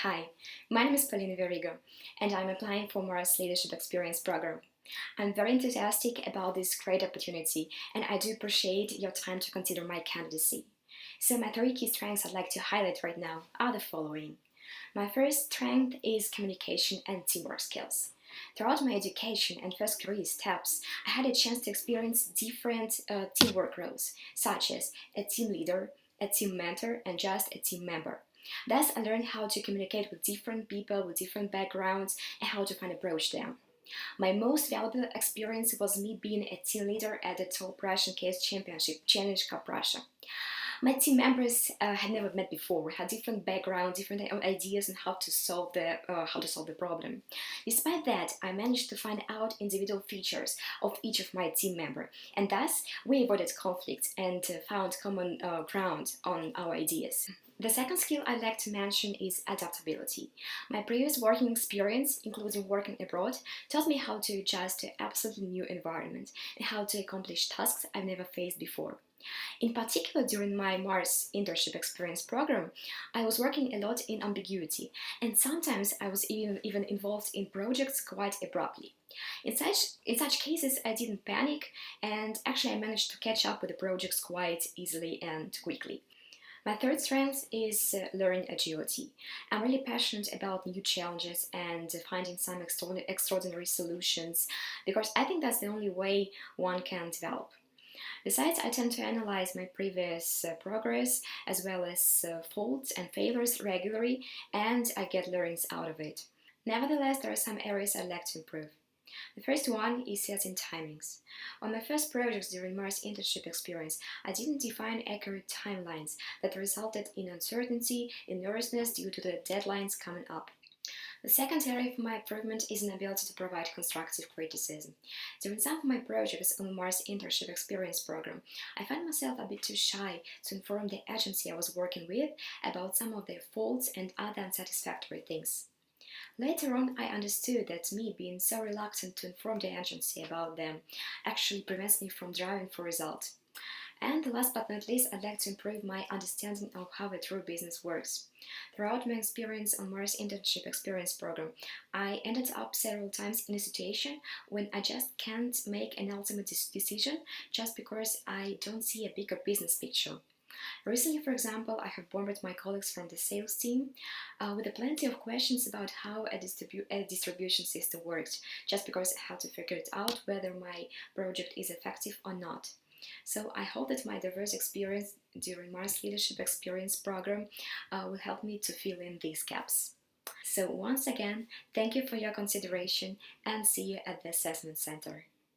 Hi, my name is Polina Verigo, and I'm applying for Mars Leadership Experience program. I'm very enthusiastic about this great opportunity, and I do appreciate your time to consider my candidacy. So my three key strengths I'd like to highlight right now are the following. My first strength is communication and teamwork skills. Throughout my education and first career steps, I had a chance to experience different teamwork roles, such as a team leader, a team mentor, and just a team member. Thus, I learned how to communicate with different people with different backgrounds and how to find approach them. My most valuable experience was me being a team leader at the Top Russian Case Championship, Challenge Cup Russia. My team members had never met before. We had different backgrounds, different ideas on how to solve the problem. Despite that, I managed to find out individual features of each of my team member, and thus we avoided conflict and found common ground on our ideas. The second skill I'd like to mention is adaptability. My previous working experience, including working abroad, taught me how to adjust to absolutely new environment and how to accomplish tasks I've never faced before. In particular, during my Mars internship experience program, I was working a lot in ambiguity, and sometimes I was even involved in projects quite abruptly. In such cases, I didn't panic, and actually, I managed to catch up with the projects quite easily and quickly. My third strength is learning agility. I'm really passionate about new challenges and finding some extraordinary solutions because I think that's the only way one can develop. Besides, I tend to analyze my previous progress as well as faults and failures regularly, and I get learnings out of it. Nevertheless, there are some areas I'd like to improve. The first one is setting timings. On my first projects during Mars internship experience, I didn't define accurate timelines that resulted in uncertainty and nervousness due to the deadlines coming up. The second area of my improvement is an ability to provide constructive criticism. During some of my projects on the Mars Internship Experience program, I found myself a bit too shy to inform the agency I was working with about some of their faults and other unsatisfactory things. Later on, I understood that me being so reluctant to inform the agency about them actually prevents me from driving for results. And last but not least, I'd like to improve my understanding of how a true business works. Throughout my experience on Mars Internship Experience program, I ended up several times in a situation when I just can't make an ultimate decision just because I don't see a bigger business picture. Recently, for example, I have bombarded my colleagues from the sales team with plenty of questions about how a distribution system works, just because I have to figure it out whether my project is effective or not. So I hope that my diverse experience during Mars Leadership Experience program will help me to fill in these gaps. So once again, thank you for your consideration and see you at the assessment center.